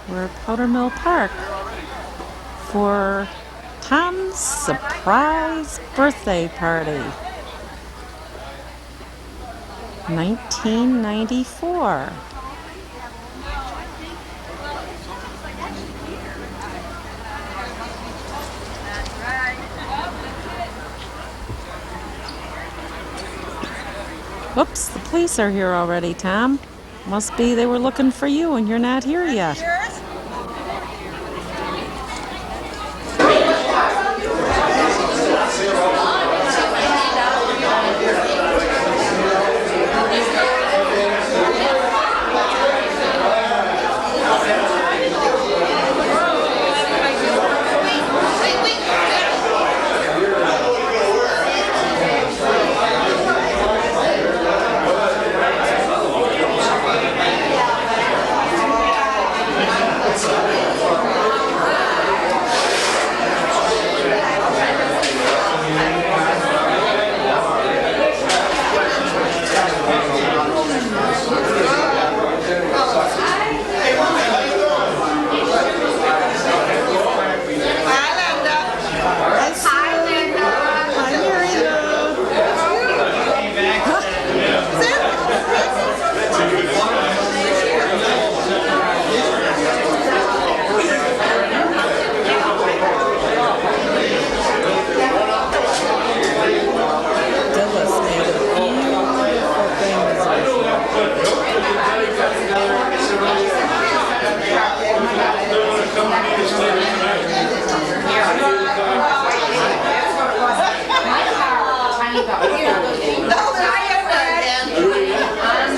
We're at Powder Mill Park for Tom's surprise birthday party. 1994. Whoops, the police are here already, Tom. Must be they were looking for you and you're not here yet.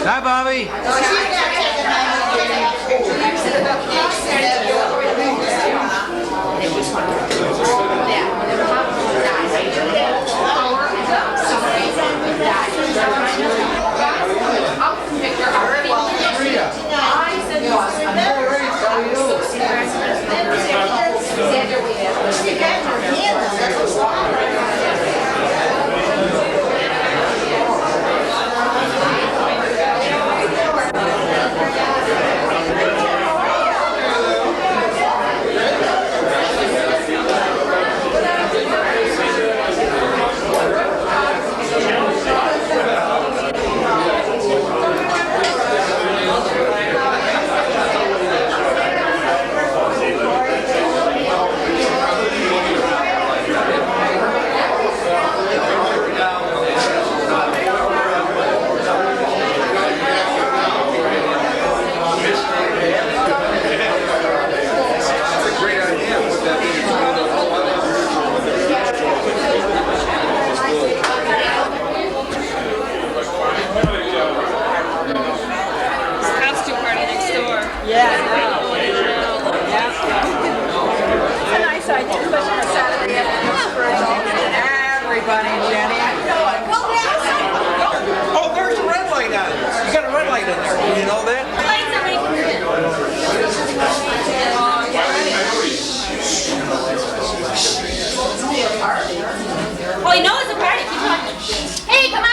Hi, Bobby. Oh, there's a red light on it. You got a red light in there. Did you know that? Oh, you know it's a party. Keep talking. Hey, come on.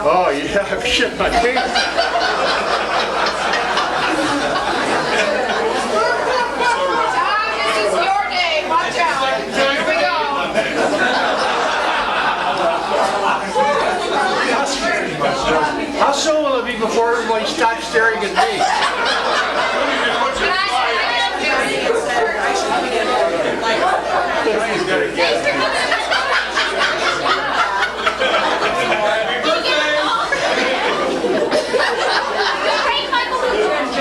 Oh yeah, I'm shit my pants. This is your day. Watch out. Here we go. How soon will it be before everybody stops staring at me? Hey, Michael.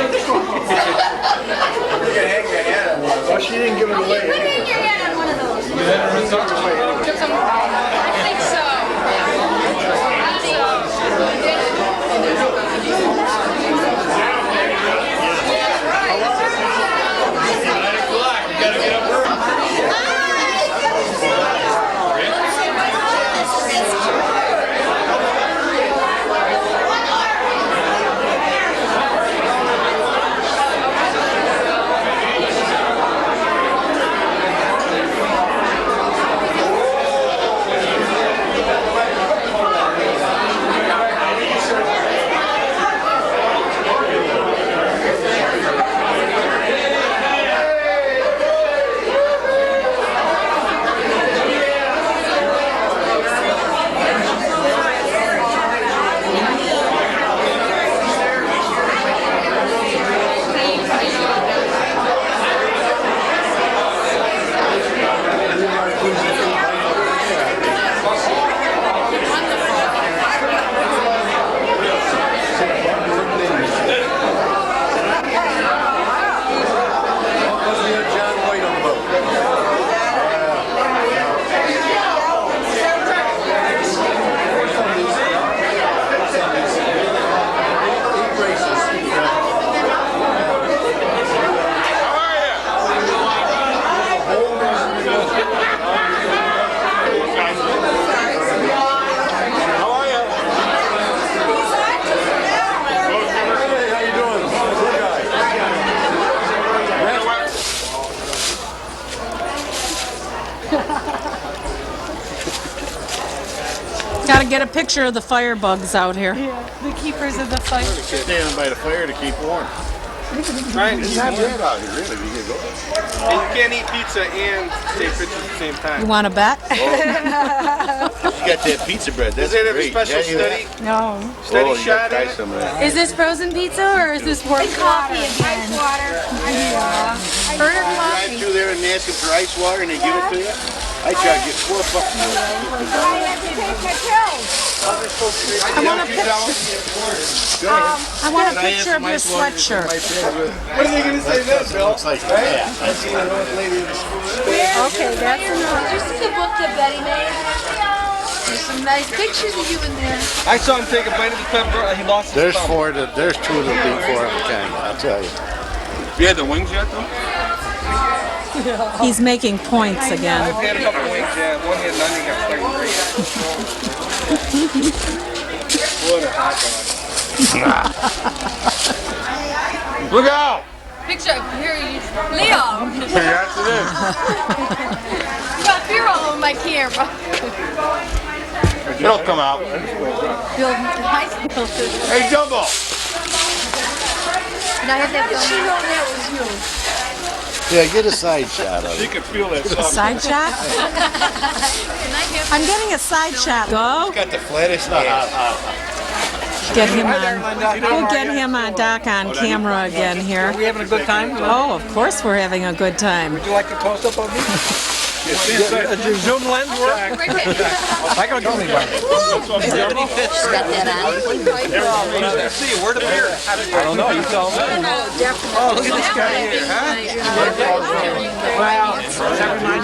Gotta get a picture of the firebugs out here. Yeah, the keepers of the fire. Standing by the fire to keep warm. Right? It's not bad out here, really. You can go. And you can't eat pizza and take pictures at the same You time. want to bet? You got that pizza bread. That's Is it a great. special Yeah, you study? No. Study Oh, you gotta shot try in it? some of that. Is this frozen pizza or is this warm Coffee water? again. Ice water. Burger Drive coffee. through there and ask them for ice water and they give it to you. I try to get $4. I have to take my pills. I want a picture. I want a picture of your sweatshirt. What are they going to say then, Bill? Looks like that. I seen an old lady in the school. Okay, that's enough. This is the book that Betty made. There's some nice pictures of you in there. I saw him take a bite of the pepper. He lost his There's thumb. there's two of the big 4 of a kind, I'll tell you. You had the wings yet, though? He's making points again. I've had a couple wings, yeah. One had none, he got fucking great. What a hot dog. Look out! Picture here, Leo. Yes, it is. You got beer all over my camera. It'll come out. Bill, high school. Hey, Dumbo! And I had that film. Yeah, get a side shot of You it. can feel that A sauce. side shot? I'm getting a side shot. Go. Got the flattest ass. Get him on. We'll get him on Doc on camera again here. Are we having a good time? Oh, of course we're having a good time. Would you like to close up on me? Does your zoom lens work? I can do it. Let's see, where the beer? I don't know, you tell me. Oh, look at this guy here, huh?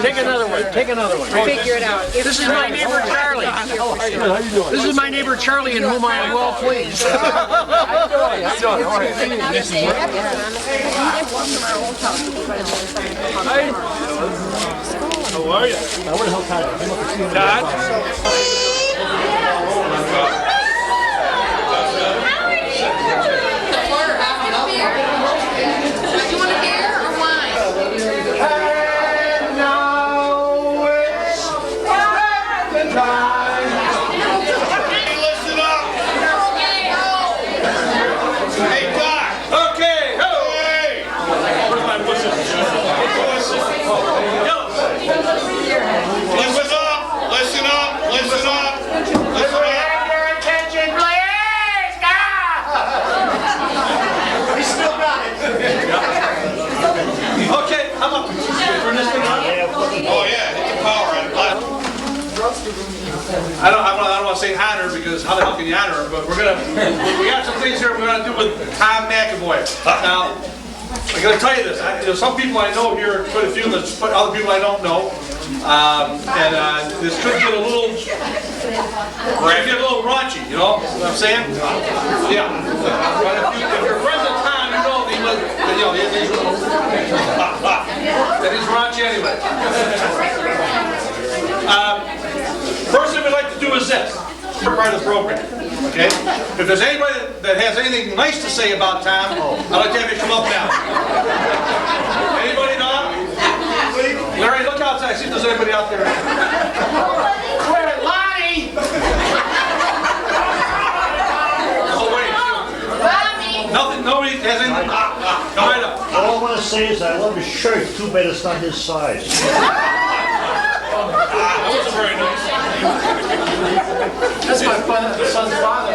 Take another one. Take another one. Figure it out. This is my neighbor Charlie. This is my neighbor Charlie, in whom I am well pleased. How are you? Todd? You want a beer or wine? Listen up! Hey, Doc! Okay, ho! Hey! Where's my whistle? Listen up! Listen up! Listen up! Listen up! Your attention, please! He still got it. Okay, I'm up. Turn this thing on. Oh yeah, hit the power on left. I don't want to say honor because how the hell can you honor him? But we got some things here we're gonna do with Tom McAvoy. Now, I'm gonna tell you this. Some people I know here, quite a few, but other people I don't know. This could get a little, raunchy. You know what I'm saying? Yeah. But if you're friends with Tom, you know that he's raunchy anyway. First thing we'd like to do is this. We're part of the program, okay? If there's anybody that has anything nice to say about Tom, I'd like to have you come up now. Anybody not? Larry, look outside, see if there's anybody out there. Where, Lonnie? Oh, wait. Nothing, nobody has anything. Come right up. All I want to say is I love his shirt. Too bad it's not his size. That wasn't very nice. That's my son's father.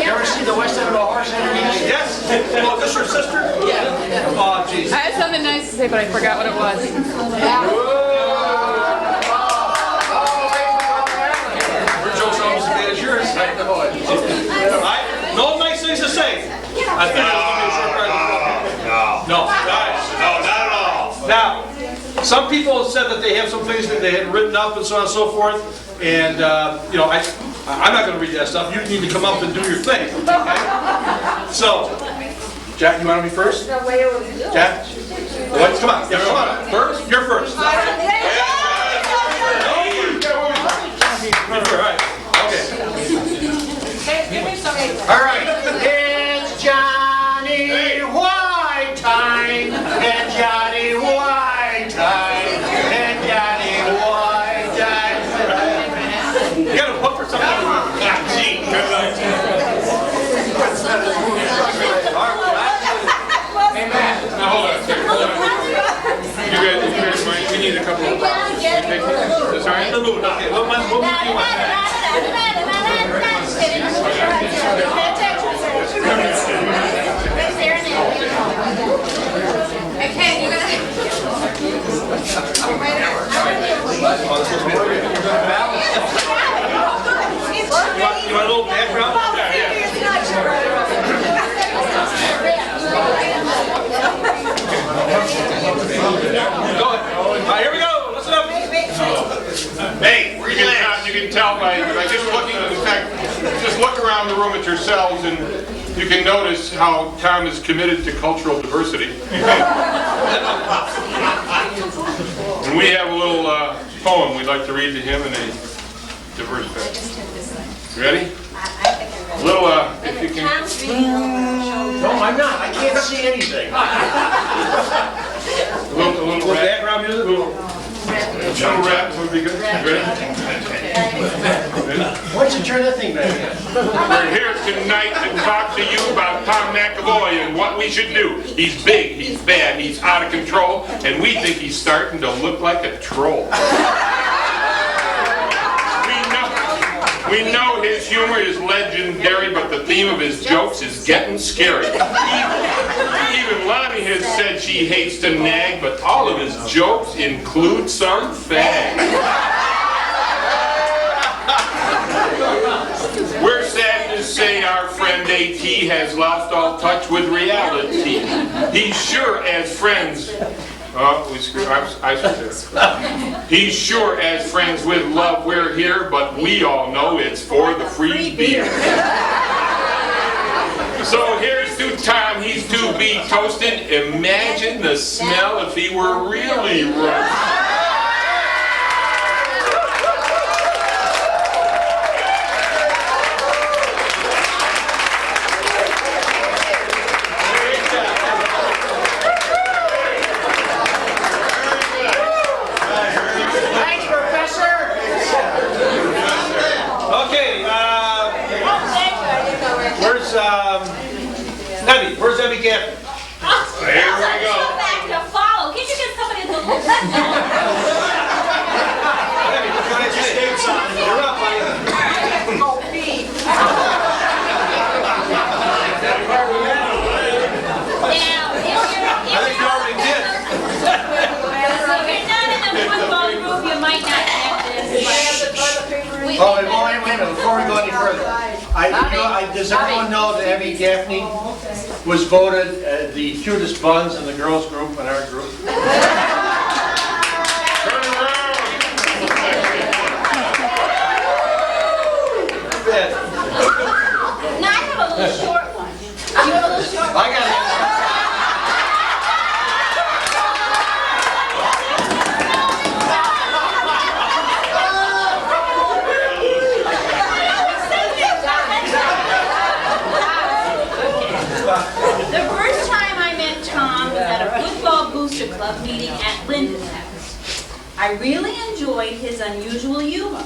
You ever see the West End of a Horse Enemies? Yes? Oh, is this your sister? Yeah. Oh, jeez. I had something nice to say, but I forgot what it was. Your joke's almost as bad as yours. No nice things to say. I think it was going to be a short ride. No. Guys. No, not at all. Now, some people have said that they have some things that they had written up and so on and so forth, and I'm not going to read that stuff. You need to come up and do your thing. Okay? So, Jack, you want to be first? Jack? What? Come on. Yeah, come on. First? You're first. All right. Okay. All right. It's Johnny White time. And Johnny White time. And Johnny White time. You got to put for mood? Okay, what mood do you want? Okay, you're gonna. You want a little background? Go ahead. All right, here we go. Listen up. Hey, you can tell by just looking. In fact, just look around the room at yourselves, and you can notice how Tom is committed to cultural diversity. And we have a little poem we'd like to read to him in a diverse fashion. Ready? Little, if you can. No, I'm not. I can't see anything. A little Background music. little rap would be good. Ready? Why don't you turn that thing back in? We're here tonight to talk to you about Tom McAvoy and what we should do. He's big, he's bad, he's out of control, and we think he's starting to look like a troll. We know his humor is legendary, but the theme of his jokes is getting scary. Even Lonnie has said she hates to nag, but all of his jokes include some fag. We're sad to say our friend A.T. has lost all touch with reality. He's sure as friends... Oh, we screwed. I screwed there. He's sure as friends with love we're here, but we all know it's for the free beer. So here's to Tom. He's to be toasted. Imagine the smell if he were really roasted. Thanks, Professor. Okay, where's Debbie Gaffney? There we go. Back to follow. Can't you get somebody to look? Debbie, what can I say? You're up, buddy. I think you already did. If you're not in the football group, you might not get this. Oh, wait a minute, before we go any further. Does everyone know that Abby Gaffney was voted the cutest buns in the girls group in our group? Turn around. No, I have a little short one. You have a little short one? I got it. The first time I met Tom was at a football booster club meeting at Linden's house. I really enjoyed his unusual humor.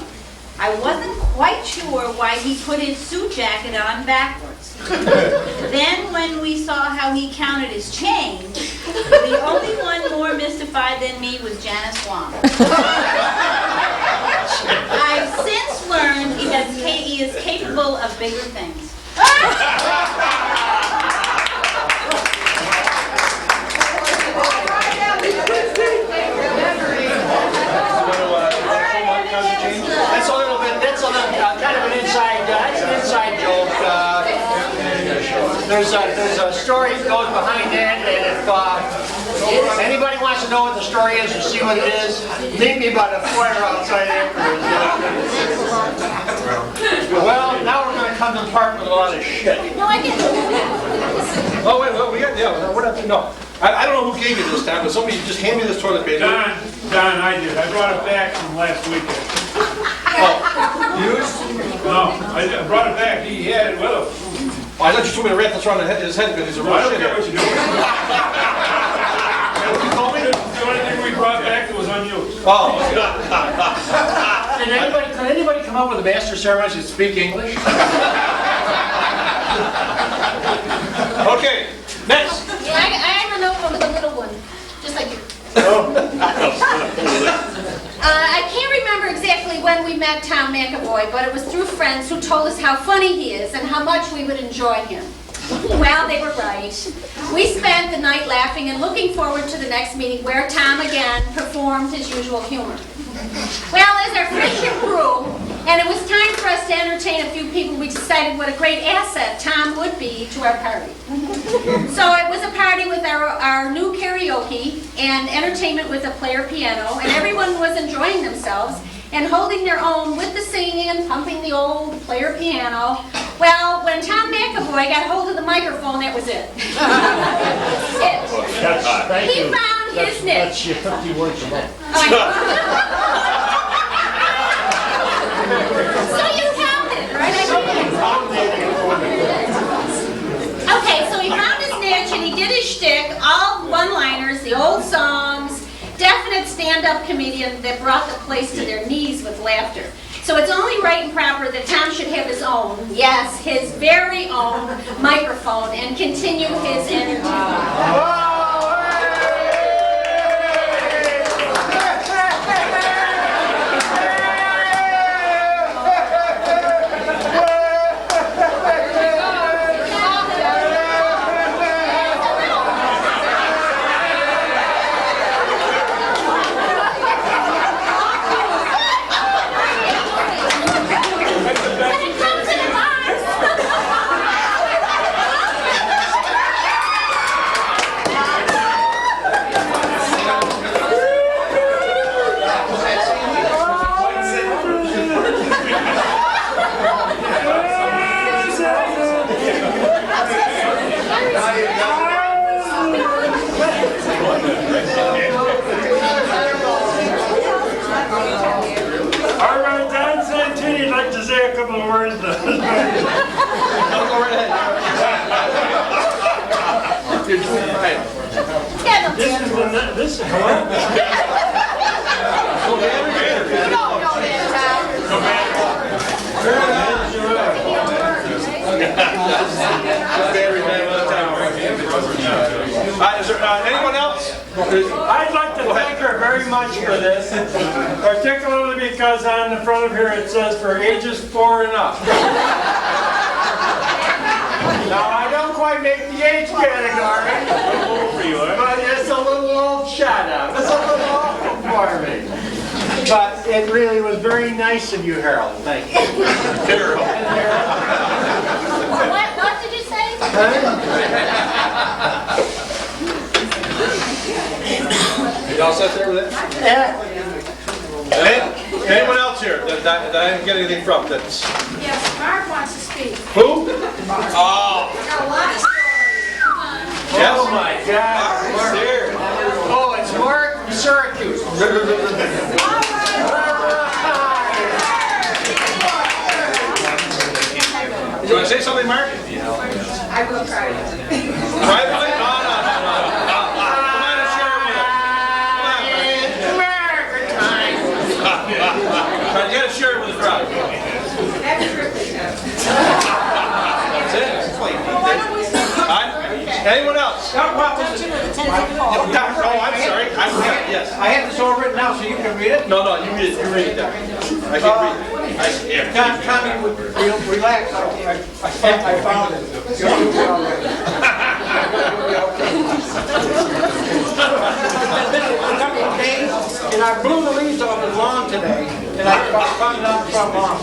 I wasn't quite sure why he put his suit jacket on backwards. Then when we saw how he counted his change, the only one more mystified than me was Janice Wong. I've since learned he is capable of bigger things. That's a little kind of an inside, that's an inside joke. There's a story that goes behind that, and if anybody wants to know what the story is or see what it is, meet me by the foyer outside afterwards. Well, now we're going to come to the part with a lot of shit. No, I didn't. Oh, wait, we got, what happened? No. I don't know who gave you this time, but somebody just handed me this toilet paper. Don, I did. I brought it back from last weekend. Used? No, I brought it back. He had it with him. Oh, I thought you told me to wrap this around his head because he's a real I don't shit. care what you're doing. What you told me? The only thing we brought back that was unused. Oh, Can anybody come up with a master ceremony to speak English? okay. Next. I have a notebook with a little one, just like you. I can't remember exactly when we met Tom McAvoy, but it was through friends who told us how funny he is and how much we would enjoy him. Well, they were right. We spent the night laughing and looking forward to the next meeting where Tom again performed his usual humor. Well, as our friendship grew, and it was time for us to entertain a few people, we decided what a great asset Tom would be to our party. So it was a party with our new karaoke and entertainment with a player piano, and everyone was enjoying themselves and holding their own with the singing and pumping the old player piano. Well, when Tom McAvoy got hold of the microphone, that was it. Thank He you. found his niche. That's your 50 words a month. So you counted, right? Okay, so he found his niche and he did his shtick, all one-liners, the old songs, definite stand-up comedian that brought the place to their knees with laughter. So it's only right and proper that Tom should have his own, yes, his very own microphone and continue his entertainment. All right, Don Santini, I'd like to say a couple of words. Go right ahead. You're doing right. This is hello? Is there anyone else? I'd like to thank her very much for this, particularly because on the front of here it says for ages 4 and up. Now, I don't quite make the age category, but it's a little old shut up. It's a little awful for me. But it really was very nice of you, Harold. Thank you. Harold. What did you say? You all set there with that? Yeah. Anyone else here that I didn't get anything from? That's Yes, Mark wants to speak. who? Got a lot of stories. Yes. Oh my God. Oh, it's Mark from Syracuse. Do you want to say something, Mark? I will try. Privately? No. Come on and share with us. You got to share it with the crowd. That's it. Anyone else? Oh, I'm sorry. Yes. I have this all written out so you can read it. No, you read it. You read it down. I can read it. Tommy would relax. I found it. You'll be all right. A couple of days, and I blew the leaves off the lawn today, and I found it on the front lawn.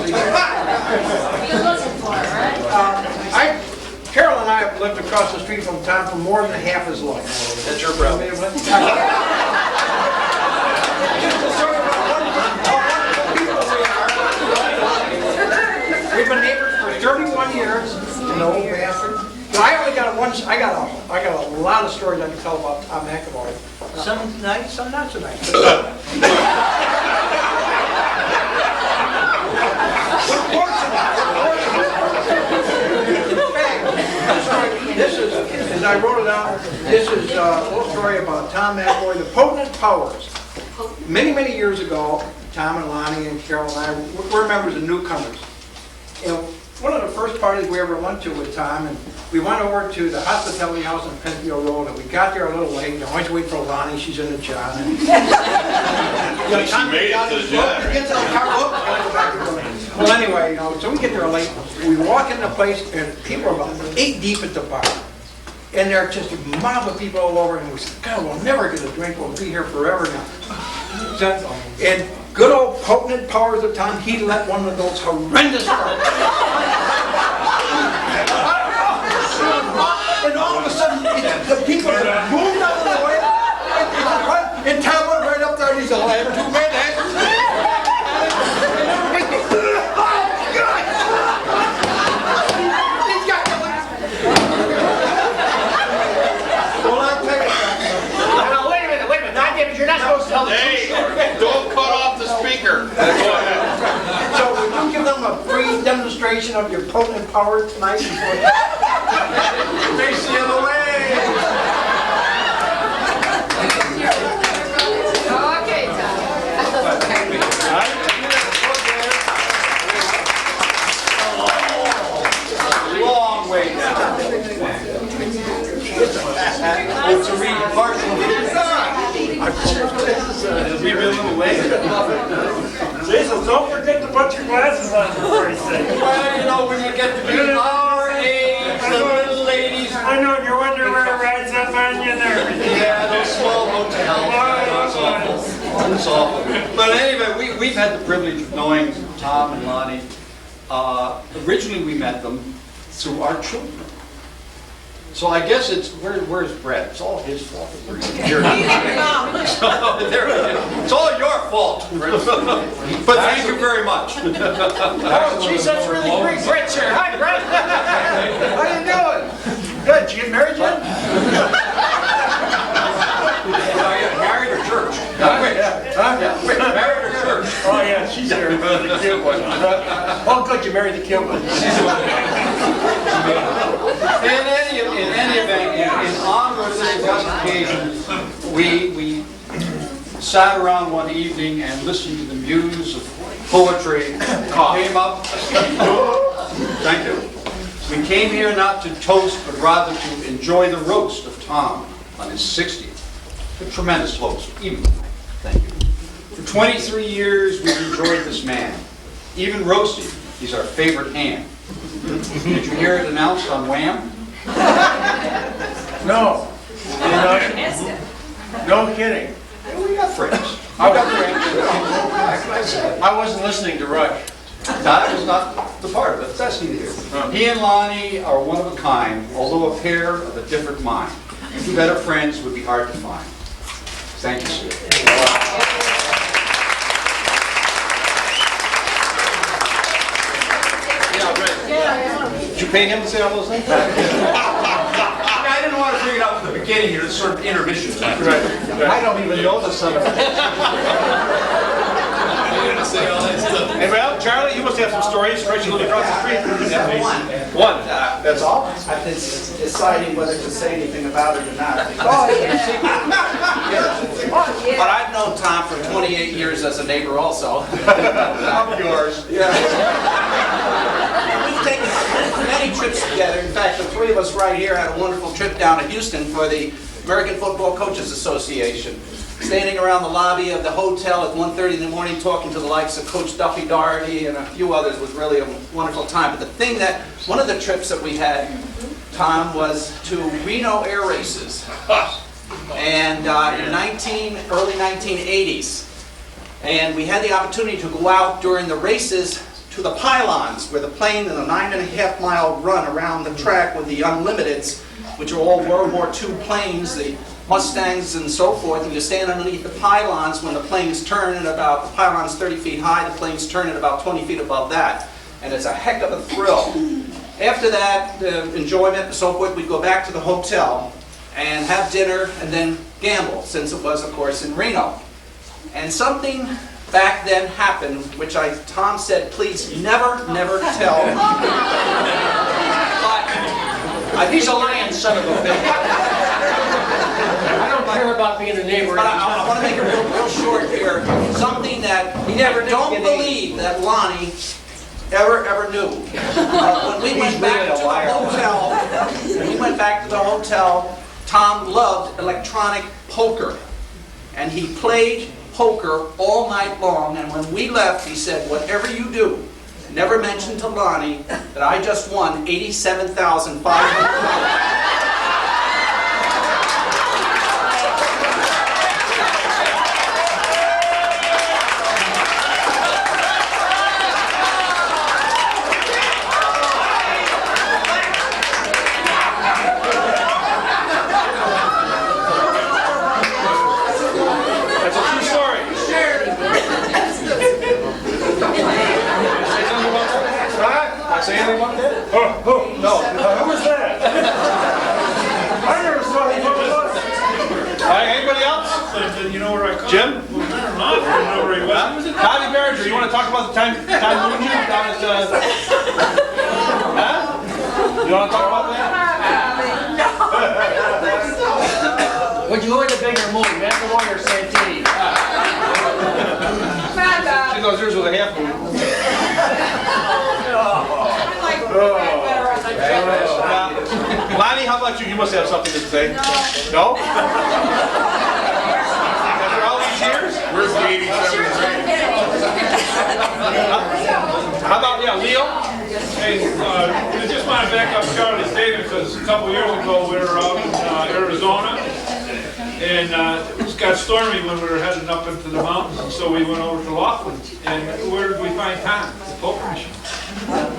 You're looking for it, right? Carol and I have lived across the street from Tom for more than half his life. That's your problem. We've been neighbors for 31 years. No bastard. But I only got I got a lot of stories I can tell about Tom McAvoy. Some nice, some not so nice. This is, as I wrote it out, this is a little story about Tom McAvoy, the potent powers. Many, many years ago, Tom and Lonnie and Carol and I were members of Newcomers. And one of the first parties we ever went to with Tom, and we went over to the hospitality house on Penfield Road, and we got there a little late, and always wait for Lonnie, she's in the John. And, She made it to the job. well, anyway, so we get there late, we walk in the place, and people are about 8 deep at the bar. And there are just a mob of people all over, and we said, God, we'll never get a drink, we'll be here forever now. And good old potent powers of time, he let one of those horrendous starts. And all of a sudden, the people that moved out of the way, and Tom went right up there, and he said, I have 2 minutes. You're not supposed to tell the Hey, don't cut off the speaker. Go ahead. So would you give them a free demonstration of your potent power tonight? Face the other way. Okay, Tom. Long way down. It's a read partial. It'll be a little late. Jesus, don't forget to put your glasses on before you say. Well, when you get to be our age, the little ladies. I know your underwear rides up on you and everything. Yeah, those small hotels. It's awful. But anyway, we've had the privilege of knowing Tom and Lonnie. Originally, we met them through our children. So I guess it's, where's Brett? It's all his fault. So, there it is. It's all your fault. But thank you very much. Oh, geez, that's really great. Brett's here. Hi, Brett. How you doing? Good. Did you get married yet? Married or church? Wait, married or church? Oh yeah, she's here. The cute one. Oh, good, you married the cute one. In any event, in honor of this occasion, we sat around one evening and listened to the muse of poetry. Came up. Thank you. We came here not to toast, but rather to enjoy the roast of Tom on his 60th. A tremendous host, even tonight. Thank you. For 23 years, we've enjoyed this man. Even roasting, he's our favorite ham. Did you hear it announced on Wham? No. No kidding. We got friends. I wasn't listening to Rush. That was not the part of it. That's neither here. He and Lonnie are one of a kind, although a pair of a different mind. Two better friends would be hard to find. Thank you, sir. Did you pay him to say all those things? I didn't want to bring it up at the beginning here. It's sort of intermission time. I don't even know the son of it. Anybody else? Charlie, you must have some stories. Right, you live across the street. One. That's all? I've been deciding whether to say anything about it or not. But I've known Tom for 28 years as a neighbor also. I'm yours. We've taken many trips together. In fact, the 3 of us right here had a wonderful trip down to Houston for the American Football Coaches Association. Standing around the lobby of the hotel at 1:30 in the morning talking to the likes of Coach Duffy Daugherty and a few others was really a wonderful time. But one of the trips that we had, Tom, was to Reno Air Races. And in early 1980s. And we had the opportunity to go out during the races to the pylons, where the plane in a 9.5-mile run around the track with the Unlimiteds, which are all World War II planes, the Mustangs and so forth, and you stand underneath the pylons when the planes turn at about, the pylon's 30 feet high, the planes turn at about 20 feet above that. And it's a heck of a thrill. After that, enjoyment and so forth, we'd go back to the hotel and have dinner and then gamble, since it was, of course, in Reno. And something back then happened, which Tom said, please never tell. But He's a lying son of a bitch. I don't care about being a neighbor. But I want to make it real short here. Something that you never don't believe that Lonnie ever knew. When we went back to the hotel, Tom loved electronic poker. And he played poker all night long. And when we left, he said, whatever you do, never mention to Lonnie that I just won $87,500. Say anything about that? No. Who was that? I never saw him. Anybody else? You know where I come? Jim? I don't know where he was. Bobby Barringer, you want to talk about the time down at, huh? You want to talk about that? Would you look at the bigger movie, McAvoy or Santini? She knows yours was a half moon. Lonnie, how about you? You must have something to say. No? After all these years? Where's the 87? How about, Leo? Hey, I just want to back up Charlie's statement because a couple years ago we were out in Arizona and it got stormy when we were heading up into the mountains, and so we went over to Laughlin. And where did we find Tom? The poker machine. Well,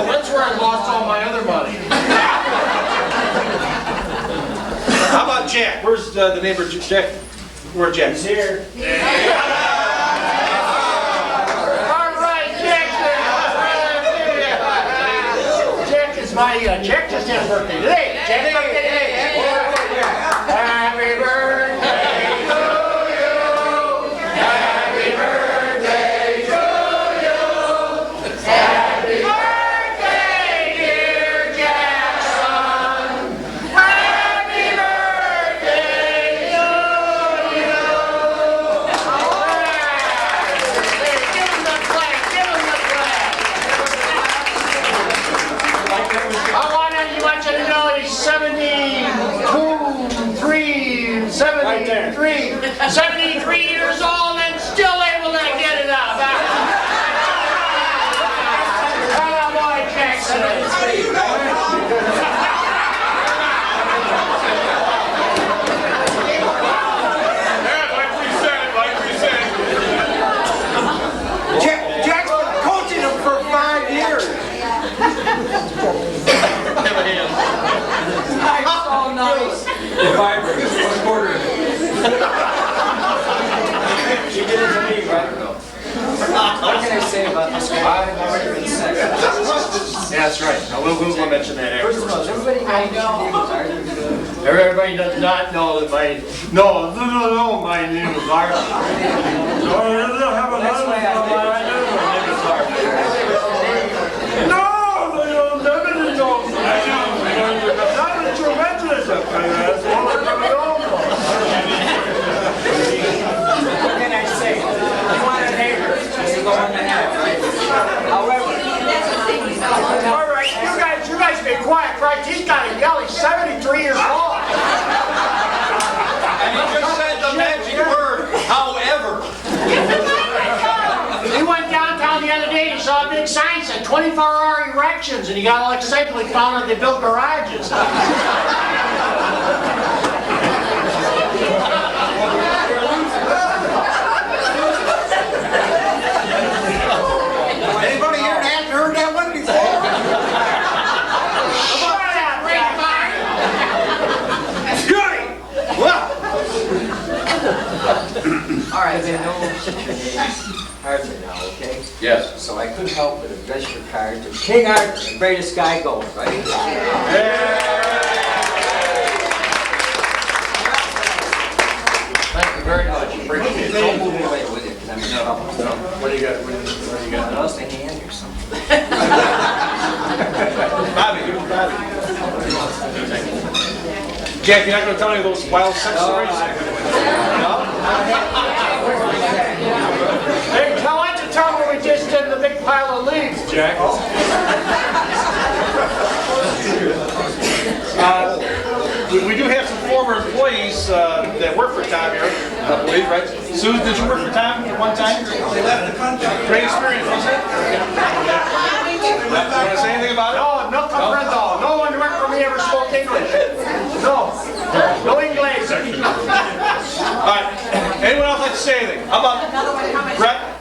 That's where I lost all my other money. how about Jack? Where's the neighbor, Jack? Where's Jack? He's here. Jack just had a birthday today. Jack's birthday today. Happy birthday to you. Happy birthday to you. Happy birthday, dear Jackson. Happy birthday to you. Hey, give him the flag. Give him the flag. I want you to know he's 73 years old and still able to get it up. Hello, boy Jackson. Like we said. Jack's been coaching him for 5 years. So nice. She did it to me, right? What can I say about this guy? I've already been sick. Yeah, that's right. Now, we'll mention that afterwards. I know. Everybody does not know that my... No, my name is Arthur. No, I don't have a name. No, they don't never know. I know. Not that you mention it, that's all I'm going to know. What can I say? You want a neighbor, just go on the head, right? However... All right, you guys be quiet, right? He's got to yell. He's 73 years old. And he just said the magic word, however. He went downtown the other day and saw a big sign that said 24-hour erections, and he got all excited when he found out they built garages. Anybody here hasn't heard that one before? Shut up, Rick. All right, then, Arthur now, okay? Yes. So I couldn't help but address your card to King Arthur, the greatest guy going, right? Thank you very much. Appreciate it. Don't move away with it, because I'm in trouble. What do you got? I lost a hand or something. Bobby, give him Bobby. Jack, you're not going to tell any of those wild sex stories? No? Hey, why don't you tell me what we just did? in the big pile of leaves, Jack. We do have some former employees that work for Tom here, I believe, right? Sue, did you work for Tom at one time? They left the country. Great experience, was it? You want to say anything about it? No, no comprendo. No one worked for me ever spoke English. No. No English. All right. Anyone else like to say anything? How about Brett?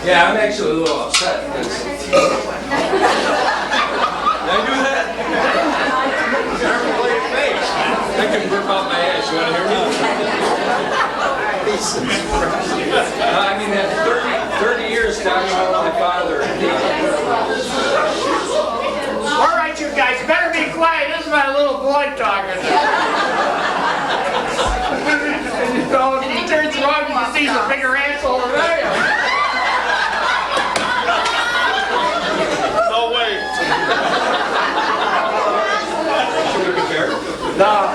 Yeah, I'm actually a little upset because... Did I do that? I can burp out my ass. You want to hear me? I mean, that 30 years talking about my father. All right, you guys, better be quiet. This is my little boy talking. You know, if he turns around, he sees a bigger asshole than I am. No way. Should we compare? No.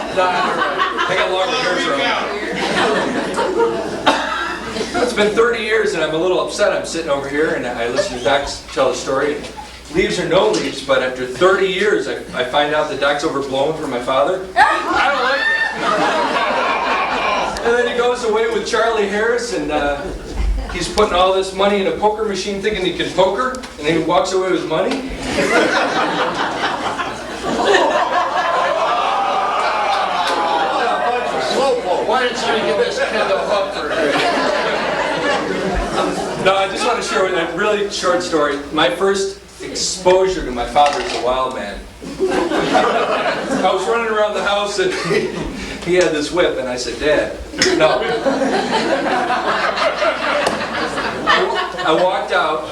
I got longer hair, so it's been 30 years and I'm a little upset. I'm sitting over here and I listen to Doc tell the story. Leaves or no leaves, but after 30 years I find out the Doc's overblown for my father. I don't like it. And then he goes away with Charlie Harris and he's putting all this money in a poker machine thinking he can poker, and then he walks away with money. Why didn't you give this kid a hooker? No, I just want to share with you a really short story. My first exposure to my father as a wild man. I was running around the house and he had this whip, and I said, "Dad, no." I walked out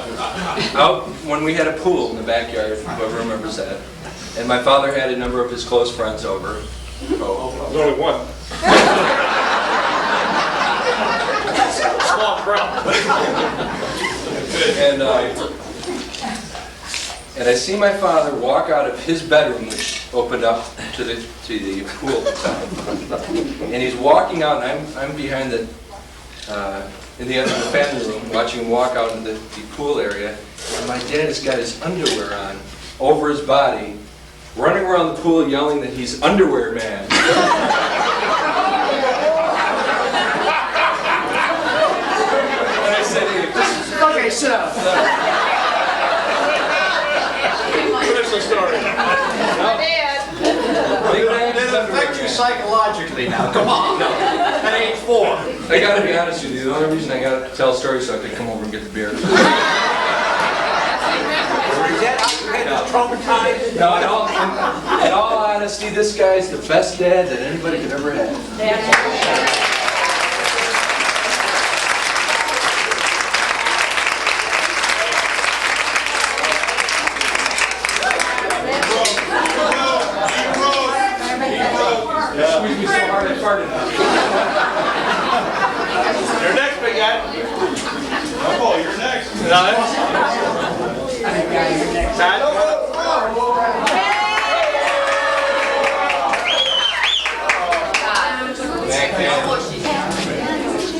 when we had a pool in the backyard, whoever remembers that, and my father had a number of his close friends over. There's only one. Small crowd. And I see my father walk out of his bedroom, which opened up to the pool at the time. And he's walking out, and I'm behind in the end of the family room, watching him walk out into the pool area. And my dad has got his underwear on over his body, running around the pool yelling that he's Underwear Man. And I said, "Hey, this is..." Okay, sit down. Finish the story. It affects you psychologically now. Come on. At age 4. I gotta be honest with you, the only reason I gotta tell a story so I could come over and get the beer. Traumatized? No, in all honesty, this guy's the best dad that anybody could ever have. Squeezed me so hard I farted. You're next, big guy. Oh, you're next.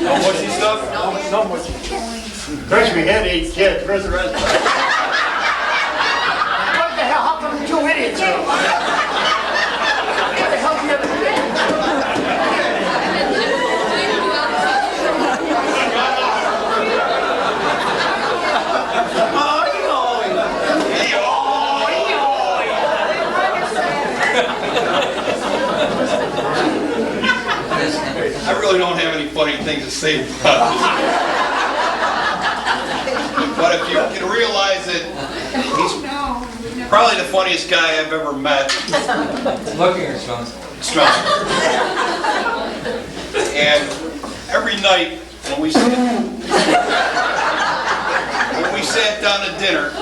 No mushy stuff? No mushy. First we had 8 kids. Where's the rest? What the hell? How come 2 idiots are? What the hell's the other kid? I really don't have any funny things to say about this. But if you can realize that he's probably the funniest guy I've ever met. Looking or smelling? Strong. And every night when we sat down to dinner,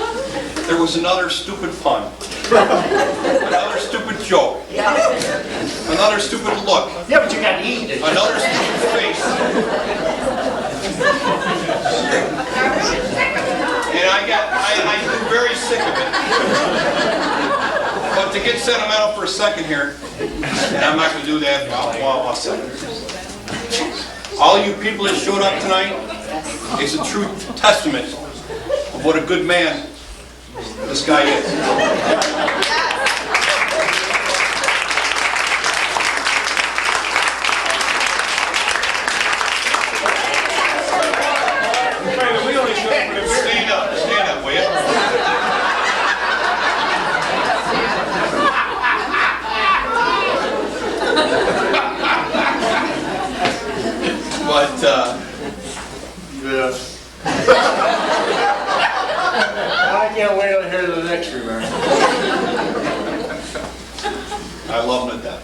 there was another stupid pun, another stupid joke, another stupid look. Yeah, but you got to eat it. Another stupid face. And I grew very sick of it. But to get sentimental for a second here, and I'm not going to do that, I'll say it. All you people that showed up tonight is a true testament of what a good man this guy is. Stand up, will you? But, yeah. I can't wait to hear the next remark. I love him to death.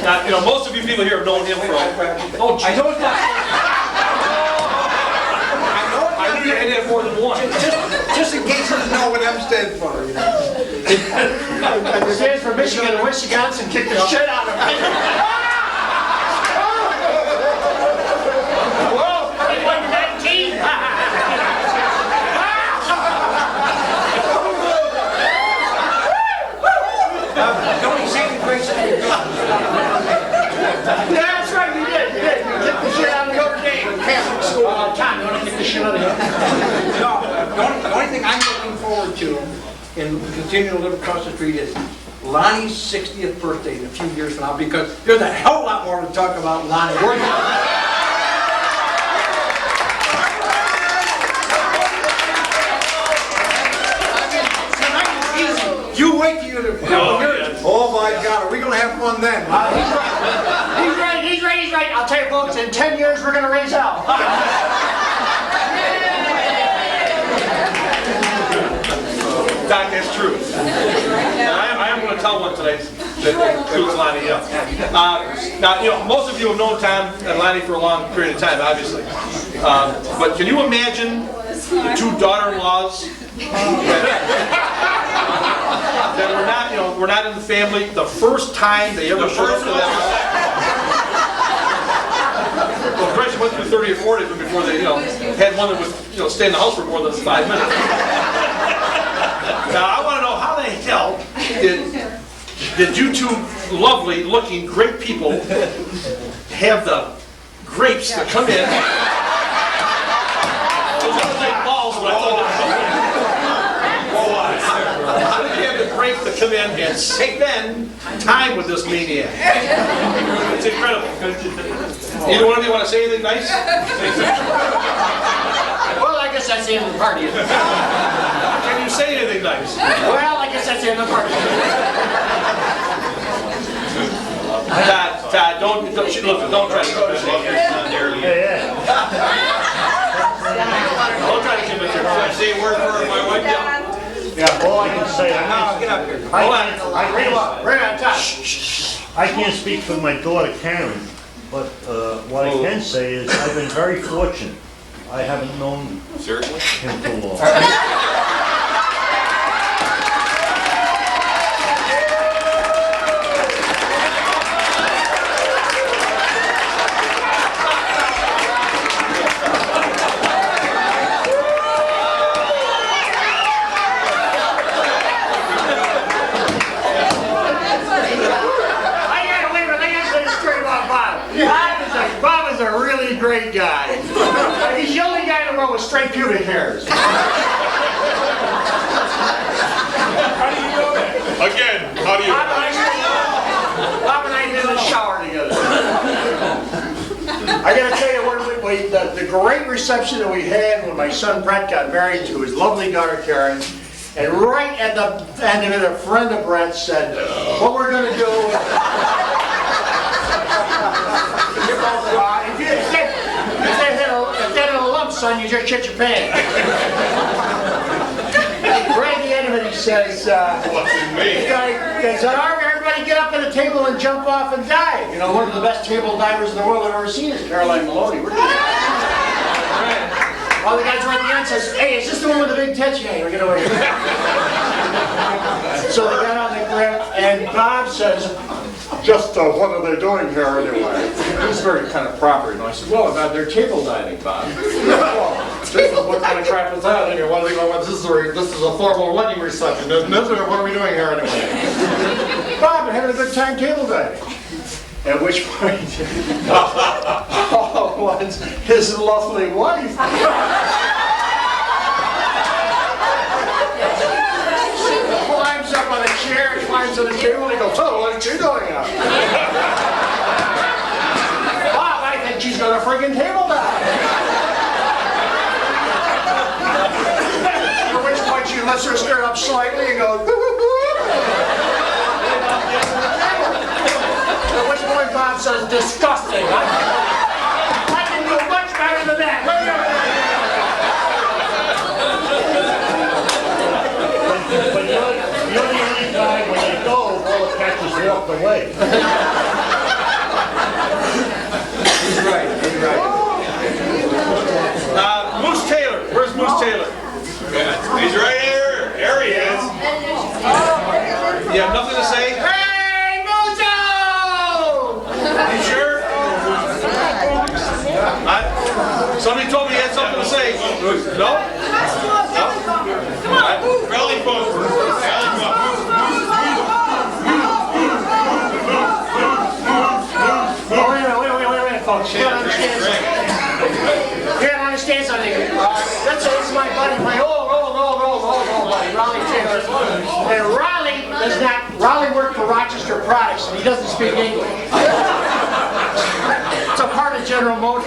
Now, you know, most of you people here have known him for. Oh, I know that. I knew you had to have more than one. Just in case you don't know what M stands for. You know. It stands for Michigan and Wisconsin kicked the shit out of me. Whoa, 31-19. Don't you say the grace of Yeah, that's right, you did. You kicked the shit out of Notre Dame. Catholic school all the time. You want to kick the shit out of him? No, the only thing I'm looking forward to in continuing to live across the street is Lonnie's 60th birthday in a few years from now, because there's a hell of a lot more to talk about Lonnie. You wait till you're oh my God, are we going to have fun then? He's right. I'll tell you folks, in 10 years we're going to raise hell. Doc, that's true. I am going to tell one today that proves Lonnie up. Now, you know, most of you have known Tom and Lonnie for a long period of time, obviously. But can you imagine the two daughter-in-laws that were not, you know, were not in the family the first time they ever showed up to that house? Well, Christ went through 30 or 40 before they, you know, had one that would, you know, stay in the house for more than 5 minutes. Now, I want to know how the hell did you two lovely looking great people have the grapes that come in? Those are like balls when I told them how did you have the grapes that come in and spend time with this maniac? It's incredible. Either one of you want to say anything nice? Well, I guess that's the end of the party. Can you say anything nice? Well, I guess that's the end of the party. Todd, don't try to go Don't try to convince her. Say a word for my wife. Yeah, all I can say, No, get up here. I can't speak for my daughter Karen, but what I can say is I've been very fortunate. I haven't known him for long. Bob is a really great guy. He's the only guy in the world with straight pubic hairs. How do you know that? Again, how do you know that? Bob and I did in the shower together. I gotta tell you, the great reception that we had when my son Brett got married to his lovely daughter Karen, and right at the end of it, a friend of Brett said, what we're gonna do if they had a lump, son, you just shit your pants. Right at the end of it, he says, What's in me? he said, all right, everybody get up at the table and jump off and dive. You know, one of the best table divers in the world I've ever seen is Caroline Maloney. All the guys right at the end says, hey, is this the one with the big tits? Yeah, we're going over here. So they got on the grip, and Bob says, just what are they doing here anyway? He's very kind of proper, you know. I said, well, they're table diving, Bob. Well, table kind of crap is that anyway? What is this is a formal wedding reception, isn't it? Or what are we doing here anyway? Bob, we're having a good time table day. At which point, all at once, his lovely wife. She climbs up on a chair, climbs on the table, and he goes, "Oh, what are you doing up?" Bob, I think she's got a friggin' table down. At which point she lifts her skirt up slightly and goes, at which point Bob says, "Disgusting. I can do much better than that." But you're the only guy when they go, all the catchers walked away. He's right, he's right. Moose Taylor, where's Moose Taylor? He's right here. There he is. You have nothing to say? Hey, Mojo! You sure? Somebody told me you had something to say. No? Come on, rally vote. Rally vote. Oh, wait, folks. You gotta understand something. You gotta understand something. This is my buddy, my old buddy, Raleigh Taylor. And Raleigh worked for Rochester Products, and he doesn't speak English. It's a part of General Motors.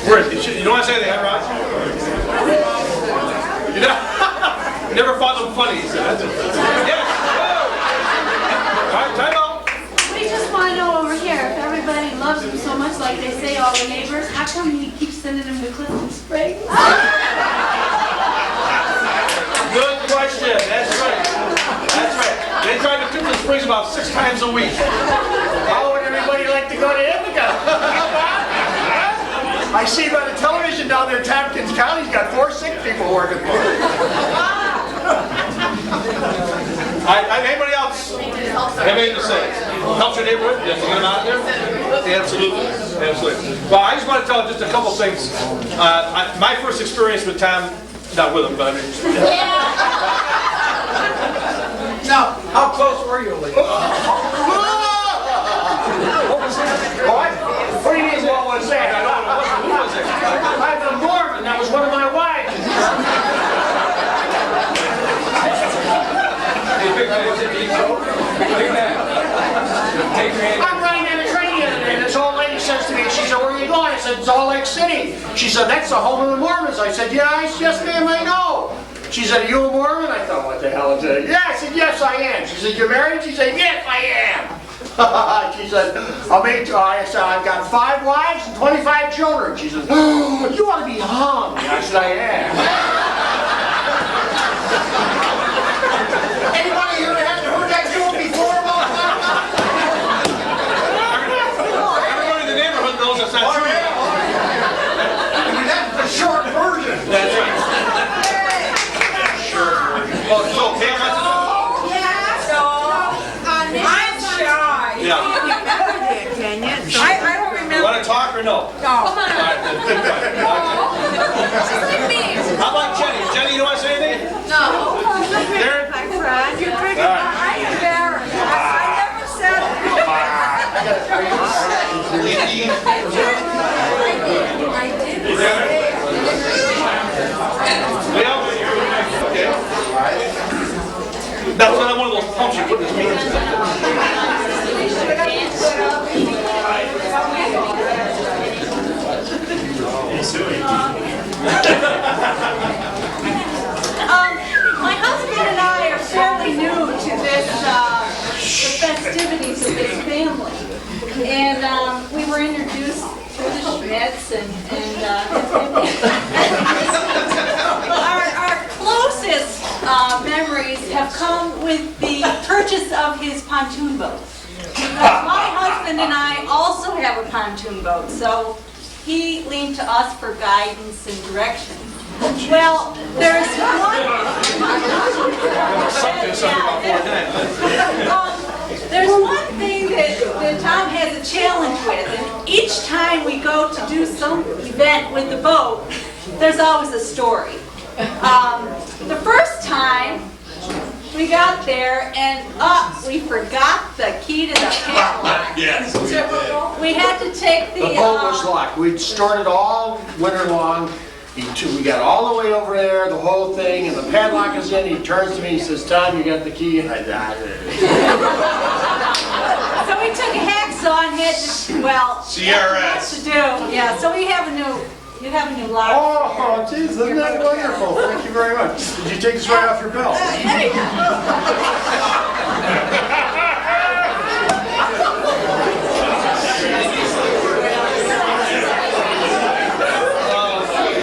Where is he? You don't want to say that, Rod? You never found them funny, he said. Yes. All right, time out. We just want to know over here, if everybody loves him so much like they say, all the neighbors, how come he keeps sending them to Clifton Springs? Good question. That's right. That's right. They try to Clifton Springs about 6 times a week. How would everybody like to go to Ithaca? I see by the television down there, Tompkins County's got 4 sick people working for it. Anybody else have anything to say? Helps your neighborhood? Yes, you get them out there? Absolutely. Absolutely. Well, I just want to tell just a couple things. My first experience with Tom, not with him, but I mean. Now, how close were you, Lee? What? What do you mean, what was that? Who was it? I'm a Mormon. That was one of my wives. I'm running down the train the other day, and this old lady says to me, she said, "Where are you going?" I said, "Salt Lake City." She said, "That's the home of the Mormons." I said, "Yes, ma'am, I know." She said, "Are you a Mormon?" I thought, what the hell is it? Yeah, I said, "Yes, I am." She said, "You're married?" She said, "Yes, I am." She said, I said, "I've got 5 wives and 25 children." She said, "Oh, you ought to be hung." I said, "I am." Anybody here hasn't heard that joke before? Everybody in the neighborhood knows that's not true. That's the short version. That's right. Well, so Pam wants to know. I'm shy. Yeah. Can you? I don't remember. You want to talk or no? No. All right, then. How about Jenny? Jenny, you want to say anything? No. Darren? My friend, you're bigger. All right. I'm embarrassed. I never said it. I did. Well, okay. That's not one of those pumps you put in his pants. My husband and I are fairly new to this, the festivities of this family. And we were introduced through the Schmitz and our closest memories have come with the purchase of his pontoon boat. Because my husband and I also have a pontoon boat, so he leaned to us for guidance and direction. Well, there's one thing that Tom has a challenge with, each time we go to do some event with the boat, there's always a story. The first time we got there and we forgot the key to the padlock. Yes. We had to take The boat was locked. We'd stored it all winter long. We got all the way over there, the whole thing, and the padlock is in. He turns to me, he says, "Tom, you got the key?" And I died. So we took a hacksaw and had to, well, CRS. to do. Yeah, so you have a new lock. Oh, geez, isn't that wonderful? Thank you very much. Did you take this right off your belt?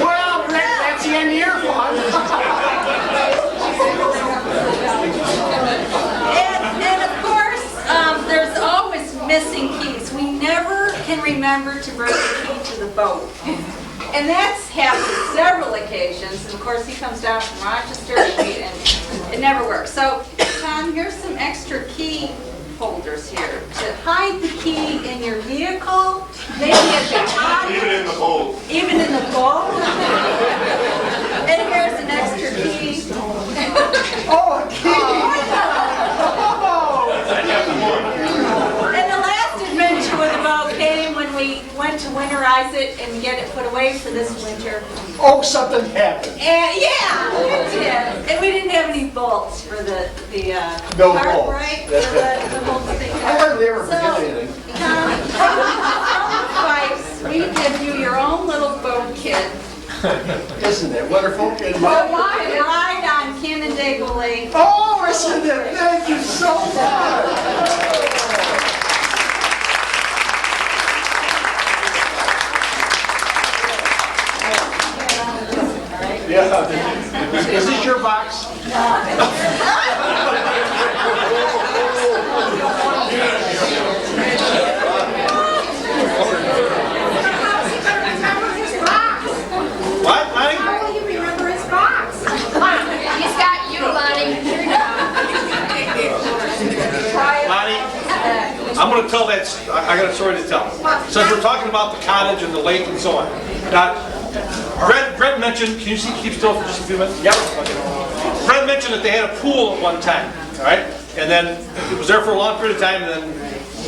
Well, Rick, that's the end of your fun. And of course, there's always missing keys. We never can remember to bring the key to the boat. And that's happened several occasions. And of course, he comes down from Rochester and it never works. So, Tom, here's some extra key holders here to hide the key in your vehicle, maybe at the top. Even in the boat. Even in the boat. And here's an extra key. Oh, a key! And the last adventure with the boat came when we went to winterize it and get it put away for this winter. Oh, something happened. And yeah, we did. And we didn't have any bolts for the No cart, bolts. right? The whole thing. I hardly ever forget anything. We give you your own little boat kit. Isn't it wonderful? So you can ride on Canandaigua Lake. Oh, isn't it? Thank you so much. Yeah. Is this your box? What, Lonnie? How will you remember his box? He's got you, Lonnie. Lonnie, I'm going to tell that, I got a story to tell. Since we're talking about the cottage and the lake and so on. Now, Brett mentioned, can you keep still for just a few minutes? Yep. Okay. Brett mentioned that they had a pool at one time, all right? And then it was there for a long period of time, and then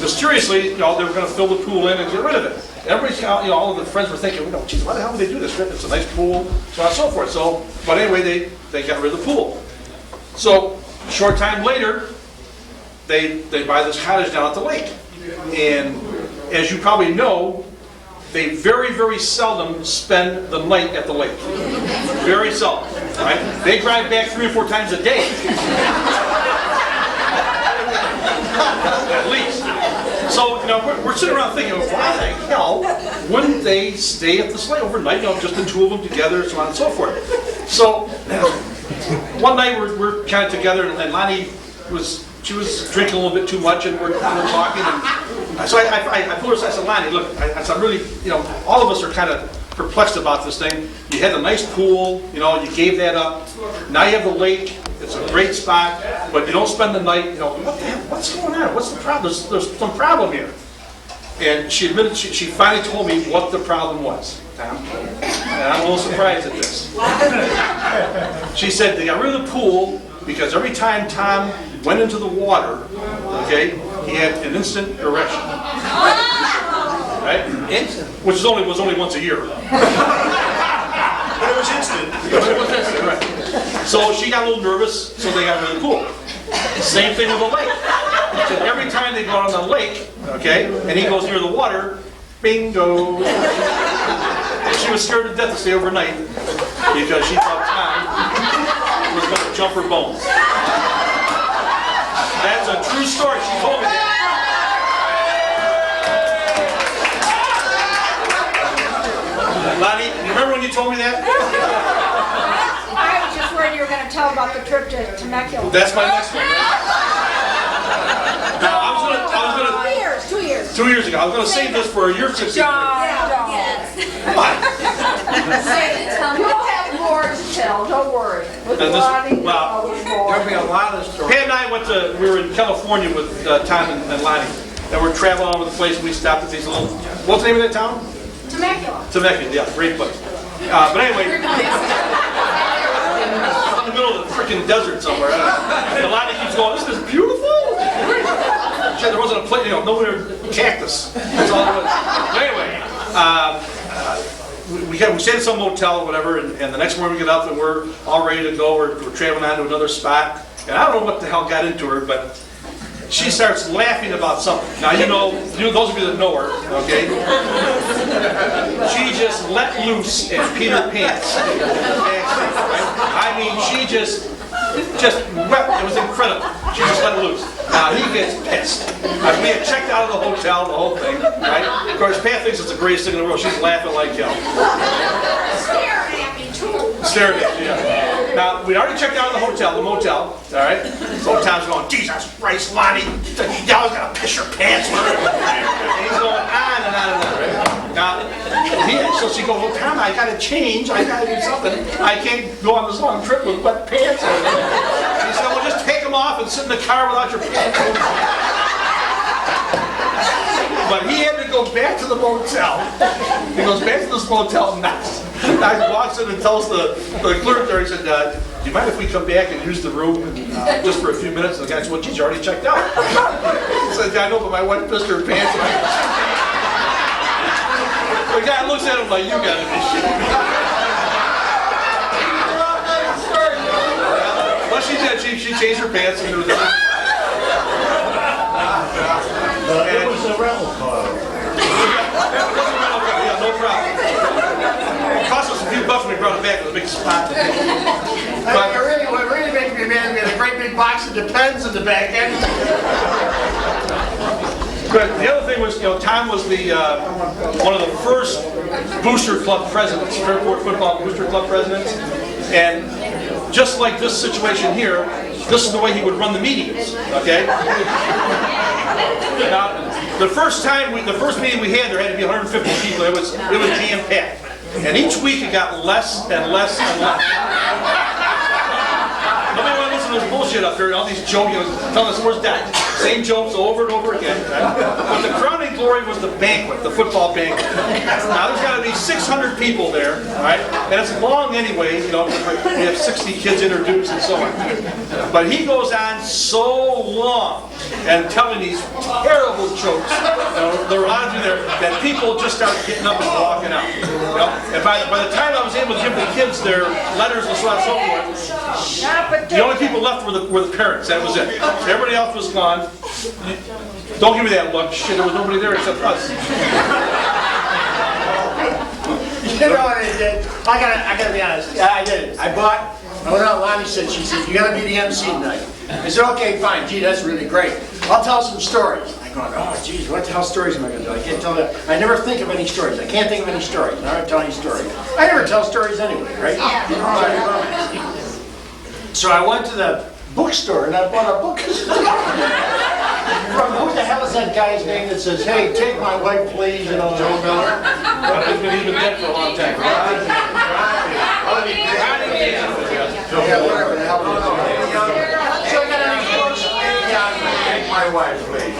mysteriously, they were going to fill the pool in and get rid of it. Everybody's, all of the friends were thinking, geez, why the hell would they do this? It's a nice pool, so on and so forth. So, but anyway, they got rid of the pool. So, a short time later, they buy this cottage down at the lake. And as you probably know, they very, very seldom spend the night at the lake. Very seldom, right? They drive back 3 or 4 times a day. At least. So, we're sitting around thinking, why the hell wouldn't they stay at the sleigh overnight, just the two of them together, so on and so forth. So, one night we're kind of together, and Lonnie was drinking a little bit too much, and we're talking, and so I pulled her aside. I said, Lonnie, look, I said, really, all of us are kind of perplexed about this thing. You had a nice pool, you gave that up. Now you have the lake. It's a great spot, but you don't spend the night. What the hell? What's going on? What's the problem? There's some problem here. And she admitted, she finally told me what the problem was, Tom. And I'm a little surprised at this. She said they got rid of the pool because every time Tom went into the water, okay, he had an instant erection. Right? Instant? Which was only once a year. But it was instant. It was instant, right. So she got a little nervous, so they got rid of the pool. Same thing with the lake. So every time they go out on the lake, okay, and he goes near the water, bingo. She was scared to death to stay overnight because she thought Tom was going to jump her bones. That's a true story. She told me that. Lonnie, you remember when you told me that? I was just worried you were going to tell about the trip to Temecula. That's my next one. Now, I was gonna 2 years. 2 years ago. I was gonna save this for your 60th birthday. Yes. We'll have more to tell, don't worry. With And this- Lonnie, well, there'll be more. There'll be a lot of stories. Pat and I we were in California with Tom and Lonnie, and we're traveling all over the place, and we stopped at these little, what's the name of that town? Temecula. Temecula, yeah, great place. But anyway, in the middle of the freaking desert somewhere. And Lonnie keeps going, this is beautiful. Shit, there wasn't a place, nowhere cactus. That's all there was. But anyway, we stayed at some motel or whatever, and the next morning we get up and we're all ready to go. We're traveling on to another spot, and I don't know what the hell got into her, but she starts laughing about something. Now, those of you that know her, okay? She just let loose and peed her pants. Right? I mean, she just wept. It was incredible. She just let loose. Now, he gets pissed. We had checked out of the hotel, the whole thing, right? Of course, Pat thinks it's the greatest thing in the world. She's laughing like hell. Staring at me too. Staring at you, yeah. Now, we'd already checked out of the motel, all right? So Tom's going, Jesus Christ, Lonnie, you always gotta piss your pants, man. And he's going on and on and on, right? Now, so she goes, well, Tom, I gotta change, I gotta do something. I can't go on this long trip with wet pants on. He said, well, just take them off and sit in the car without your pants on. But he had to go back to the motel. He goes back to this motel and knocks. He walks in and tells the clerk there, he said, do you mind if we come back and use the room just for a few minutes? And the guy said, well, geez, you already checked out. He said, yeah, I know, but my wife pissed her pants. The guy looks at him like, you gotta be shitting me. Well, she did. She changed her pants and there was It was a rental car. Yeah, no problem. It cost us a few bucks when we brought it back. It was a big spot. What really makes me mad, we had a great big box of Depends in the back end. But the other thing was, Tom was the one of the first Booster Club presidents, Fairport Football Booster Club presidents, and just like this situation here, this is the way he would run the meetings. Okay. Now, the first meeting we had, there had to be 150 people. It was jam-packed, and each week it got less and less and less. Nobody want to listen to this bullshit up here. All these jokes, telling us where's that. Same jokes over and over again. Right? But the crowning glory was the banquet, the football banquet. Now there's got to be 600 people there, right? And it's long anyway. We have 60 kids introduced and so on. But he goes on so long and telling these terrible jokes. There were a lot of you there that people just started getting up and walking out. And by the time I was able to give the kids their letters and so on and so forth, the only people left were the parents. That was it. Everybody else was gone. Don't give me that look. Shit, there was nobody there except us. You know what I did? I gotta be honest. I did it. I went out, Lonnie said, you gotta be the MC tonight. I said, okay, fine. Gee, that's really great. I'll tell some stories. I go, oh, geez, what the hell stories am I gonna do? I can't tell that. I never think of any stories. I can't think of any stories. I don't tell any stories. I never tell stories anyway, right? So I went to the bookstore and I bought a book. From who the hell is that guy's name that says, hey, take my wife, please, Joe Miller? He's been dead for a long time. Yeah, whatever the hell. So I got a book. Take my wife, please.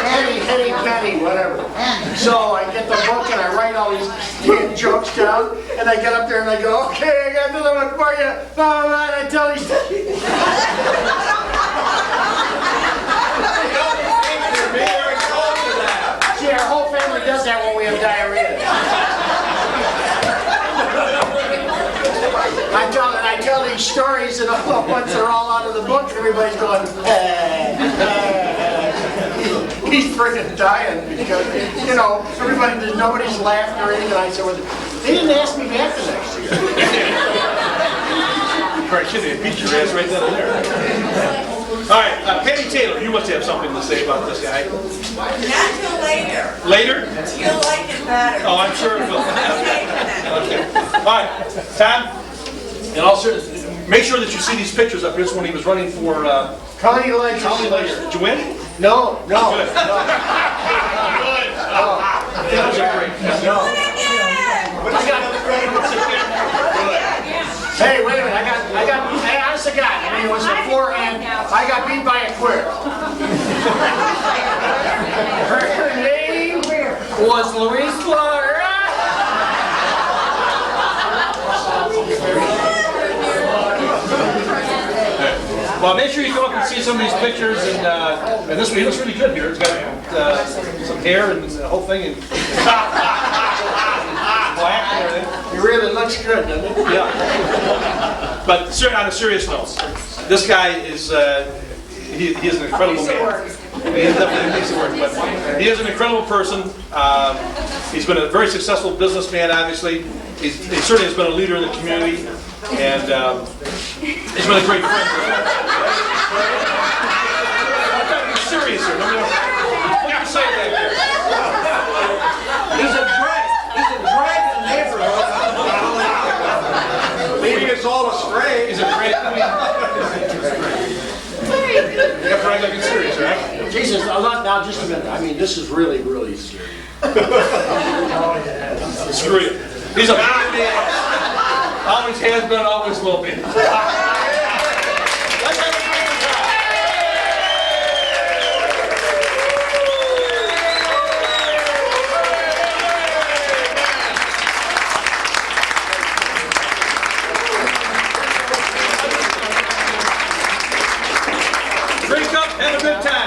Henny, Penny, whatever. So I get the book and I write all these damn jokes down, and I get up there and I go, okay, I got another one for you. Blah, blah, blah, and I tell these See, our whole family does that when we have diarrhea. I tell these stories, and once they're all out of the book, everybody's going, he's freaking dying because, nobody's laughing or anything. I said, well, they didn't ask me back the next year. Right, shit, they beat your ass right then and there. All right, Penny Taylor, you must have something to say about this guy. Not till later. Later? You'll like it better. Oh, I'm sure it will. Okay. All right, Tom, and also make sure that you see these pictures up here. This is when he was running for County election. Did you win? No. Good. Good. That was great. No. Hey, wait a minute. Hey, honest to God. I mean, Well, make sure you come up and see some of these pictures, and this one, he looks really good here. It's got some hair and the whole thing, and black and everything. He really looks good, doesn't he? Yeah. But on a serious note, this guy is, he is an incredible man. He definitely needs to work, but he is an incredible person. He's been a very successful businessman, obviously. He certainly has been a leader in the community, and he's been a great friend. I'm trying to be serious here. What do you say back there? He's a drag in the neighborhood. Leading us all astray. He's a great You have to act like it's serious, right? Jesus, now just a minute. I mean, this is really, really serious. Screw you. He's a bad man. Always has been, always will be. Let's have a great time. Drink up, have a good time.